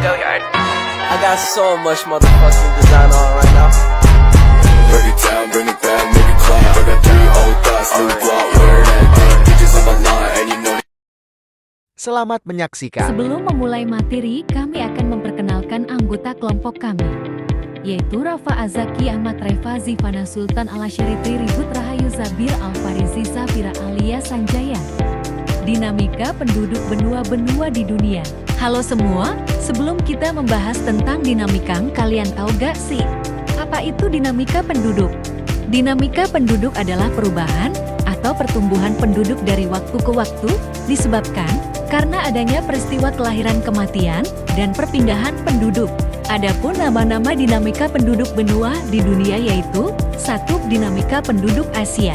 Go yard. I got so much motherfucking design on right now. Break it down, bring it back, make it clap. I got 3 old thoughts, new block, where that thing. Bitches on my line, and you know. Selamat menyaksikan. Sebelum memulai materi, kami akan memperkenalkan anggota kelompok kami, yaitu Rafa Azaki Ahmad Reva Zivana Sultan Alasyaritri Ribut Rahayu Zabir Alfarizi Safira Alia Sanjaya. Dinamika penduduk benua-benua di dunia. Halo semua, sebelum kita membahas tentang dinamika, kalian tahu gak sih? Apa itu dinamika penduduk? Dinamika penduduk adalah perubahan atau pertumbuhan penduduk dari waktu ke waktu disebabkan karena adanya peristiwa kelahiran kematian dan perpindahan penduduk. Adapun nama-nama dinamika penduduk benua di dunia yaitu 1. Dinamika penduduk Asia.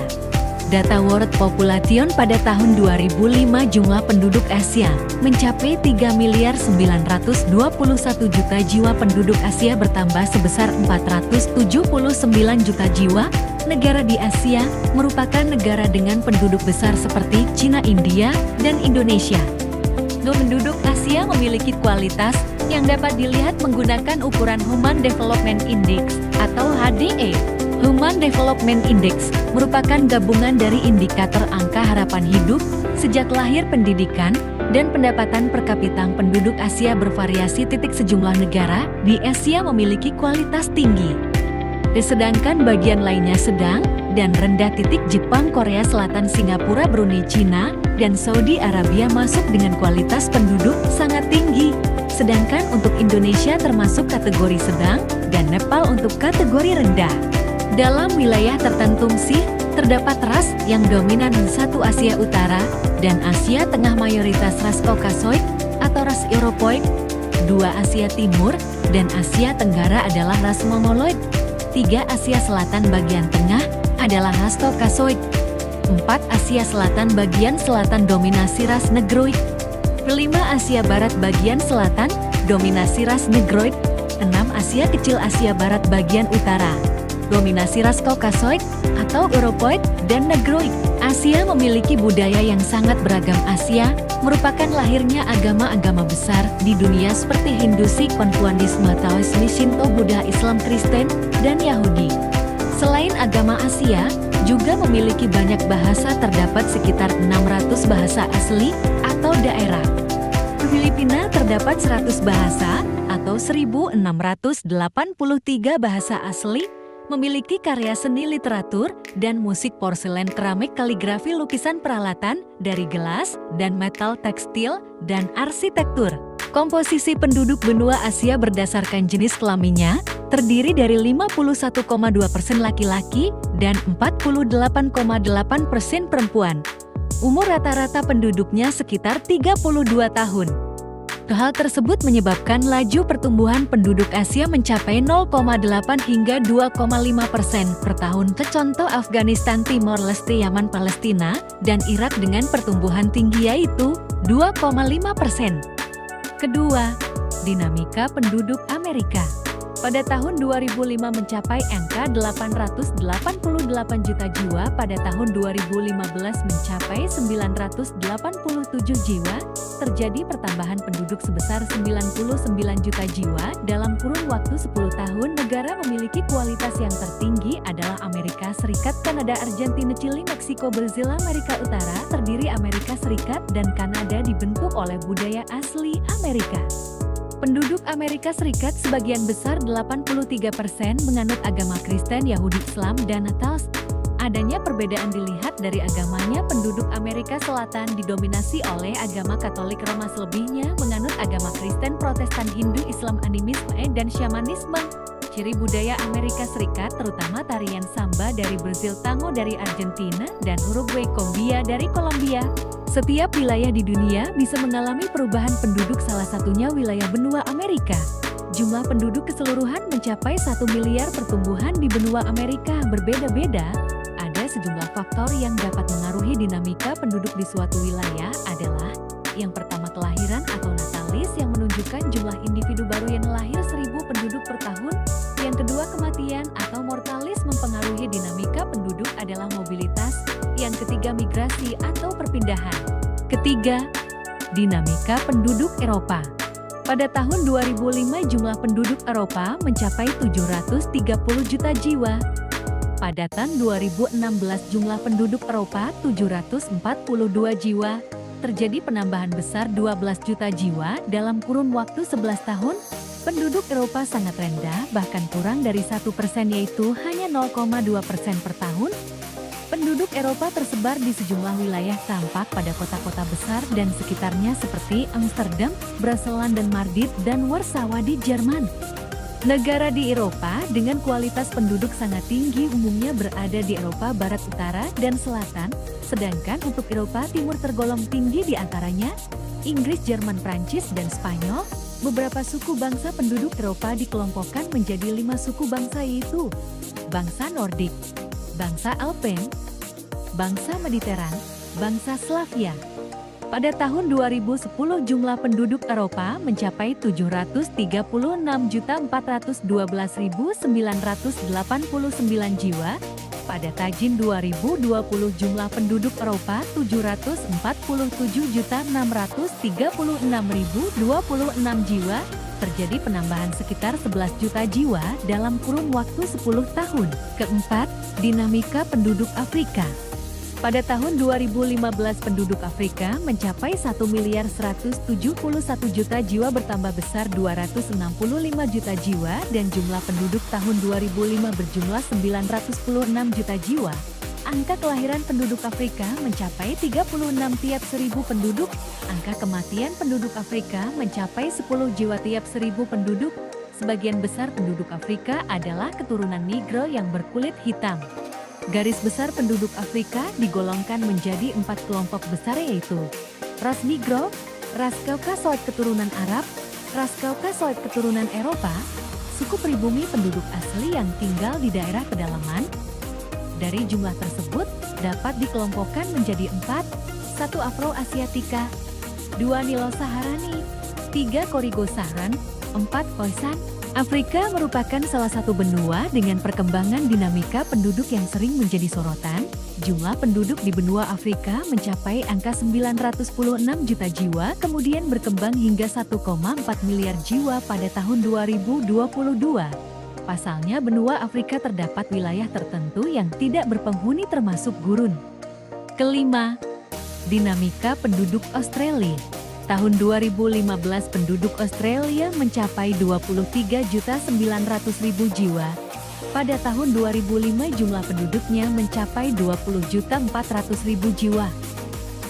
Data World Population pada tahun 2005 jumlah penduduk Asia mencapai 3.921.000.000 jiwa. Penduduk Asia bertambah sebesar 479 juta jiwa. Negara di Asia merupakan negara dengan penduduk besar seperti Cina, India, dan Indonesia. Penduduk Asia memiliki kualitas yang dapat dilihat menggunakan ukuran Human Development Index atau HDE. Human Development Index merupakan gabungan dari indikator angka harapan hidup, sejak lahir, pendidikan, dan pendapatan per kapita. Penduduk Asia bervariasi. Sejumlah negara di Asia memiliki kualitas tinggi, sedangkan bagian lainnya sedang dan rendah. Jepang, Korea Selatan, Singapura, Brunei, Cina, dan Saudi Arabia masuk dengan kualitas penduduk sangat tinggi. Sedangkan untuk Indonesia termasuk kategori sedang dan Nepal untuk kategori rendah. Dalam wilayah tertentu sih, terdapat ras yang dominan. 1. Asia Utara dan Asia Tengah mayoritas ras Kaukasoid atau ras Europoid. 2. Asia Timur dan Asia Tenggara adalah ras Mongoloid. 3. Asia Selatan bagian tengah adalah ras Kaukasoid. 4. Asia Selatan bagian selatan dominasi ras Negroid. 5. Asia Barat bagian selatan dominasi ras Negroid. 6. Asia Kecil Asia Barat bagian utara dominasi ras Kaukasoid atau Europoid dan Negroid. Asia memiliki budaya yang sangat beragam. Asia merupakan lahirnya agama-agama besar di dunia seperti Hindu, Sikh, Konfusianisme, Taoisme, Shinto, Buddha, Islam, Kristen, dan Yahudi. Selain agama, Asia juga memiliki banyak bahasa. Terdapat sekitar 600 bahasa asli atau daerah. Di Filipina terdapat 100 bahasa atau 1683 bahasa asli. Memiliki karya seni, literatur, dan musik, porselen, keramik, kaligrafi, lukisan, peralatan dari gelas dan metal, tekstil, dan arsitektur. Komposisi penduduk benua Asia berdasarkan jenis kelaminnya terdiri dari 51,2% laki-laki dan 48,8% perempuan. Umur rata-rata penduduknya sekitar 32 tahun. Hal tersebut menyebabkan laju pertumbuhan penduduk Asia mencapai 0,8 hingga 2,5% per tahun. Contoh Afghanistan, Timor Leste, Yaman, Palestina, dan Irak dengan pertumbuhan tinggi yaitu 2,5%. Kedua, dinamika penduduk Amerika. Pada tahun 2005 mencapai angka 888 juta jiwa, pada tahun 2015 mencapai 987 jiwa, terjadi pertambahan penduduk sebesar 99 juta jiwa dalam kurun waktu 10 tahun. Negara memiliki kualitas yang tertinggi adalah Amerika Serikat, Kanada, Argentina, Chili, Meksiko, Brazil. Amerika Utara terdiri Amerika Serikat dan Kanada dibentuk oleh budaya asli Amerika. Penduduk Amerika Serikat sebagian besar 83% menganut agama Kristen, Yahudi, Islam, dan Natal. Adanya perbedaan dilihat dari agamanya. Penduduk Amerika Selatan didominasi oleh agama Katolik, Roma selebihnya menganut agama Kristen, Protestan, Hindu, Islam, animisme, dan syamanisme. Ciri budaya Amerika Serikat terutama tarian samba dari Brazil, tango dari Argentina, dan Uruguay, cumbia dari Kolombia. Setiap wilayah di dunia bisa mengalami perubahan penduduk, salah satunya wilayah benua Amerika. Jumlah penduduk keseluruhan mencapai 1 miliar. Pertumbuhan di benua Amerika berbeda-beda. Ada sejumlah faktor yang dapat mengaruhi dinamika penduduk di suatu wilayah adalah: yang pertama, kelahiran atau natalis yang menunjukkan jumlah individu baru yang lahir 1000 penduduk per tahun. Yang kedua, kematian atau mortalis mempengaruhi dinamika penduduk adalah mobilitas. Yang ketiga, migrasi atau perpindahan. Ketiga, dinamika penduduk Eropa. Pada tahun 2005 jumlah penduduk Eropa mencapai 730 juta jiwa. Pada tahun 2016 jumlah penduduk Eropa 742 jiwa. Terjadi penambahan besar 12 juta jiwa dalam kurun waktu 11 tahun. Penduduk Eropa sangat rendah, bahkan kurang dari 1% yaitu hanya 0,2% per tahun. Penduduk Eropa tersebar di sejumlah wilayah tampak pada kota-kota besar dan sekitarnya seperti Amsterdam, Brussels, London, Madrid, dan Warsawa di Jerman. Negara di Eropa dengan kualitas penduduk sangat tinggi umumnya berada di Eropa Barat, Utara, dan Selatan, sedangkan untuk Eropa Timur tergolong tinggi di antaranya Inggris, Jerman, Prancis, dan Spanyol. Beberapa suku bangsa penduduk Eropa dikelompokkan menjadi 5 suku bangsa yaitu bangsa Nordik, bangsa Alpen, bangsa Mediteran, bangsa Slavia. Pada tahun 2010 jumlah penduduk Eropa mencapai 736.412.989 jiwa. Pada tahun 2020 jumlah penduduk Eropa 747.636.026 jiwa. Terjadi penambahan sekitar 11 juta jiwa dalam kurun waktu 10 tahun. Keempat, dinamika penduduk Afrika. Pada tahun 2015 penduduk Afrika mencapai 1.171 juta jiwa bertambah besar 265 juta jiwa dan jumlah penduduk tahun 2005 berjumlah 916 juta jiwa. Angka kelahiran penduduk Afrika mencapai 36 tiap 1.000 penduduk. Angka kematian penduduk Afrika mencapai 10 jiwa tiap 1.000 penduduk. Sebagian besar penduduk Afrika adalah keturunan Negro yang berkulit hitam. Garis besar penduduk Afrika digolongkan menjadi 4 kelompok besar yaitu ras Negro, ras Kaukasoid keturunan Arab, ras Kaukasoid keturunan Eropa, suku pribumi penduduk asli yang tinggal di daerah pedalaman. Dari jumlah tersebut dapat dikelompokkan menjadi 4, 1 Afro-Asiatika, 2 Nilo-Saharani, 3 Korigo-Saharan, 4 Khoisan. Afrika merupakan salah satu benua dengan perkembangan dinamika penduduk yang sering menjadi sorotan. Jumlah penduduk di benua Afrika mencapai angka 916 juta jiwa, kemudian berkembang hingga 1,4 miliar jiwa pada tahun 2022. Pasalnya benua Afrika terdapat wilayah tertentu yang tidak berpenghuni termasuk gurun. Kelima, dinamika penduduk Australia. Tahun 2015 penduduk Australia mencapai 23.900.000 jiwa. Pada tahun 2005 jumlah penduduknya mencapai 20.400.000 jiwa.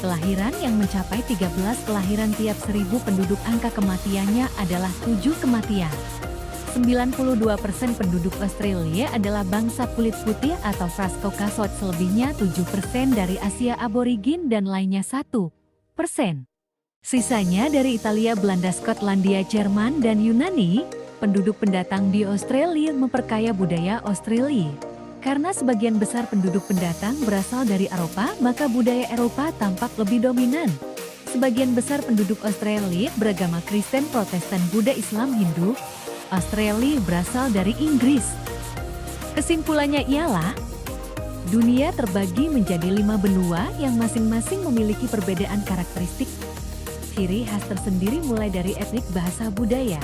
Kelahiran yang mencapai 13 kelahiran tiap 1.000 penduduk. Angka kematiannya adalah 7 kematian. 92% penduduk Australia adalah bangsa kulit putih atau ras Kaukasoid, selebihnya 7% dari Asia aborigin dan lainnya 1%. Sisanya dari Italia, Belanda, Skotlandia, Jerman, dan Yunani. Penduduk pendatang di Australia memperkaya budaya Australia. Karena sebagian besar penduduk pendatang berasal dari Eropa, maka budaya Eropa tampak lebih dominan. Sebagian besar penduduk Australia beragama Kristen, Protestan, Buddha, Islam, Hindu. Australia berasal dari Inggris. Kesimpulannya ialah, dunia terbagi menjadi 5 benua yang masing-masing memiliki perbedaan karakteristik. Ciri khas tersendiri mulai dari etnik, bahasa, budaya.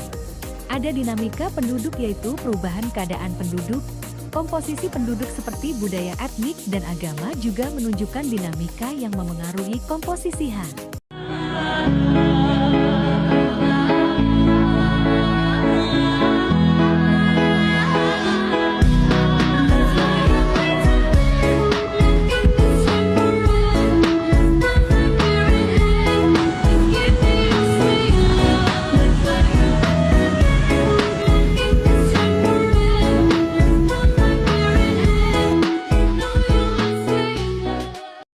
Ada dinamika penduduk yaitu perubahan keadaan penduduk. Komposisi penduduk seperti budaya, etnik, dan agama juga menunjukkan dinamika yang memengaruhi komposisi khas.